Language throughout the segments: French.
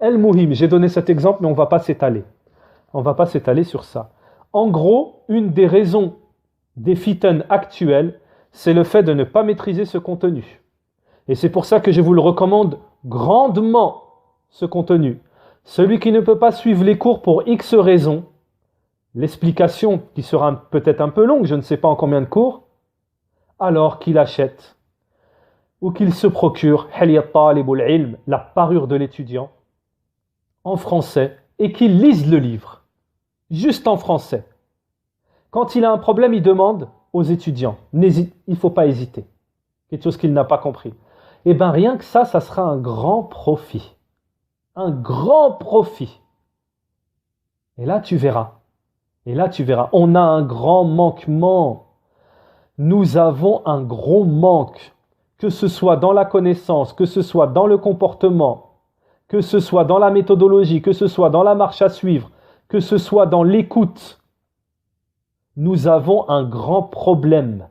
El-Muhim, j'ai donné cet exemple, mais on ne va pas s'étaler. On ne va pas s'étaler sur ça. En gros, une des raisons des fitan actuelles, c'est le fait de ne pas maîtriser ce contenu. Et c'est pour ça que je vous le recommande grandement, ce contenu. Celui qui ne peut pas suivre les cours pour X raisons, l'explication qui sera peut-être un peu longue, je ne sais pas en combien de cours, alors qu'il achète ou qu'il se procure la parure de l'étudiant en français et qu'il lise le livre, juste en français. Quand il a un problème, il demande aux étudiants. Il ne faut pas hésiter. Quelque chose qu'il n'a pas compris. Eh bien, rien que ça sera un grand profit. Un grand profit. Et là, tu verras. On a un grand manquement. Nous avons un gros manque. Que ce soit dans la connaissance, que ce soit dans le comportement, que ce soit dans la méthodologie, que ce soit dans la marche à suivre, que ce soit dans l'écoute. Nous avons un grand problème.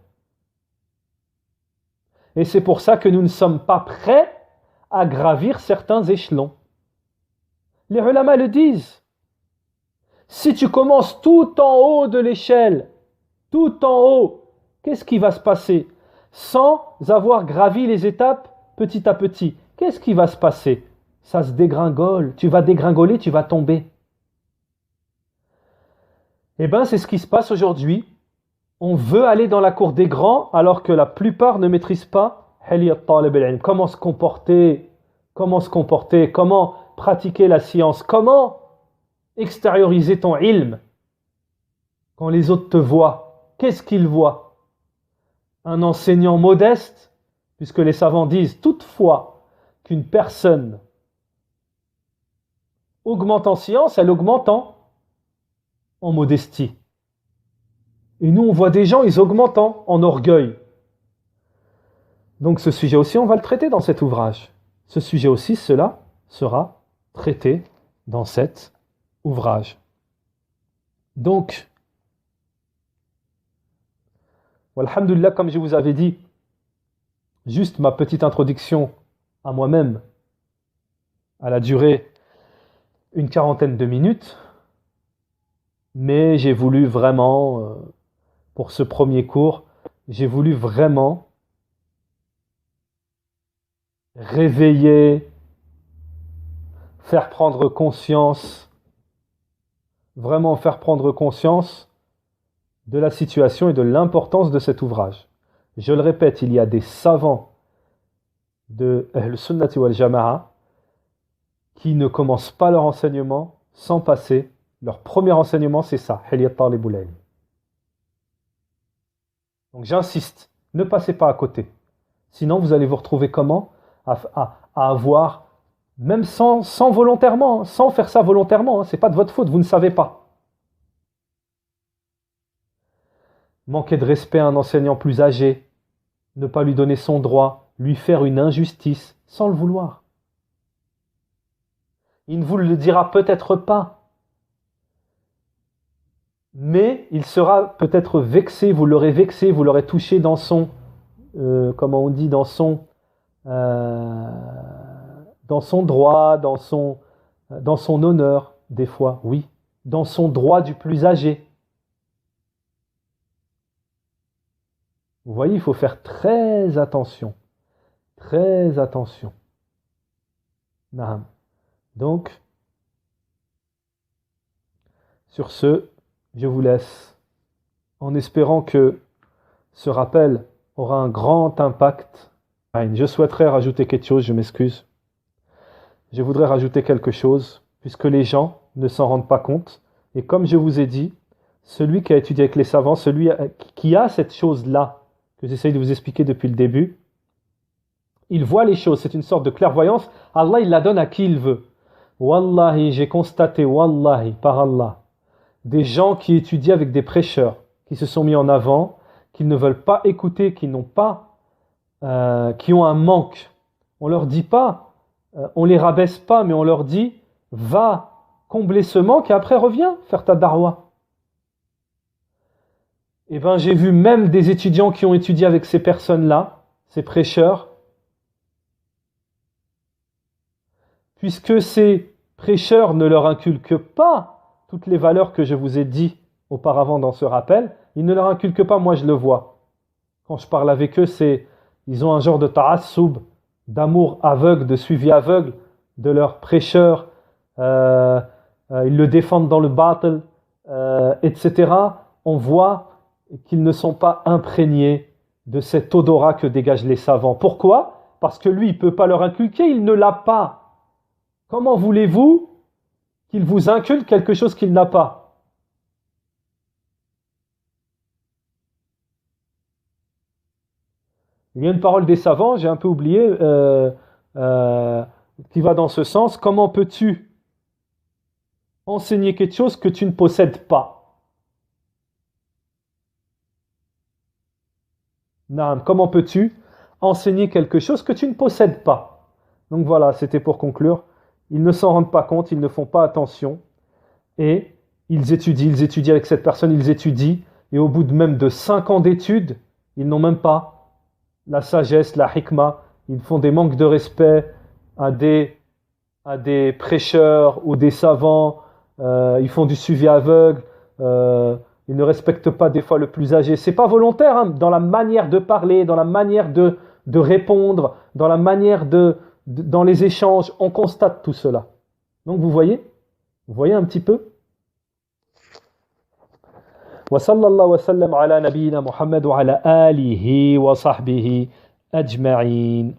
Et c'est pour ça que nous ne sommes pas prêts à gravir certains échelons. Les ulama le disent. Si tu commences tout en haut de l'échelle, tout en haut, qu'est-ce qui va se passer? Sans avoir gravi les étapes petit à petit, qu'est-ce qui va se passer? Ça se dégringole, tu vas dégringoler, tu vas tomber. Eh bien, c'est ce qui se passe aujourd'hui. On veut aller dans la cour des grands alors que la plupart ne maîtrisent pas comment se comporter, comment pratiquer la science, comment extérioriser ton ilm quand les autres te voient. Qu'est-ce qu'ils voient? Un enseignant modeste, puisque les savants disent toutefois qu'une personne augmente en science, elle augmente en modestie. Et nous, on voit des gens, ils augmentent en orgueil. Donc ce sujet aussi, on va le traiter dans cet ouvrage. Ce sujet aussi, cela sera traité dans cet ouvrage. Donc, alhamdoulilah, comme je vous avais dit, juste ma petite introduction à moi-même, elle a duré une quarantaine de minutes, mais j'ai voulu vraiment, pour ce premier cours, j'ai voulu vraiment réveiller, faire prendre conscience, vraiment faire prendre conscience de la situation et de l'importance de cet ouvrage. Je le répète, il y a des savants de Ahl-Sunnati wal Jama'a qui ne commencent pas leur enseignement sans passer. Leur premier enseignement, c'est ça, Hilyat Talibul Ilm. Donc j'insiste, ne passez pas à côté. Sinon, vous allez vous retrouver comment à avoir, même sans volontairement, sans faire ça volontairement, ce n'est pas de votre faute, vous ne savez pas. Manquer de respect à un enseignant plus âgé, ne pas lui donner son droit, lui faire une injustice, sans le vouloir. Il ne vous le dira peut-être pas, mais il sera peut-être vexé, vous l'aurez touché dans son, comment on dit, dans son droit, dans son honneur, des fois, oui, dans son droit du plus âgé. Vous voyez, il faut faire très attention. Très attention. Naam. Donc, sur ce, je vous laisse en espérant que ce rappel aura un grand impact. Je souhaiterais rajouter quelque chose, je m'excuse. Je voudrais rajouter quelque chose, puisque les gens ne s'en rendent pas compte. Et comme je vous ai dit, celui qui a étudié avec les savants, celui qui a cette chose-là, que j'essaye de vous expliquer depuis le début, il voit les choses, c'est une sorte de clairvoyance. Allah, il la donne à qui il veut. Wallahi, j'ai constaté, wallahi, par Allah, des gens qui étudient avec des prêcheurs, qui se sont mis en avant, qui ne veulent pas écouter, qui n'ont pas, qui ont un manque. On leur dit pas, on les rabaisse pas, mais on leur dit, va combler ce manque et après reviens faire ta darwa. Eh bien, j'ai vu même des étudiants qui ont étudié avec ces personnes-là, ces prêcheurs, puisque c'est prêcheurs ne leur inculquent pas toutes les valeurs que je vous ai dit auparavant dans ce rappel, ils ne leur inculquent pas, moi je le vois. Quand je parle avec eux, ils ont un genre de ta'assoub, d'amour aveugle, de suivi aveugle de leurs prêcheurs, ils le défendent dans le battle, etc. On voit qu'ils ne sont pas imprégnés de cet odorat que dégagent les savants. Pourquoi? Parce que lui, il ne peut pas leur inculquer, il ne l'a pas. Comment voulez-vous qu'il vous inculque quelque chose qu'il n'a pas? Il y a une parole des savants, j'ai un peu oublié, euh, qui va dans ce sens. Comment peux-tu enseigner quelque chose que tu ne possèdes pas? Naam, comment peux-tu enseigner quelque chose que tu ne possèdes pas? Donc voilà, c'était pour conclure. Ils ne s'en rendent pas compte, ils ne font pas attention. Et ils étudient avec cette personne, ils étudient. Et au bout de même de 5 ans d'études, ils n'ont même pas la sagesse, la hikmah. Ils font des manques de respect à des prêcheurs ou des savants. Ils font du suivi aveugle. Ils ne respectent pas des fois le plus âgé. C'est pas volontaire, hein, dans la manière de parler, dans la manière de répondre, dans la manière dans les échanges. On constate tout cela. Donc vous voyez un petit peu. وصلى الله وسلم على نبينا محمد وعلى آله وصحبه أجمعين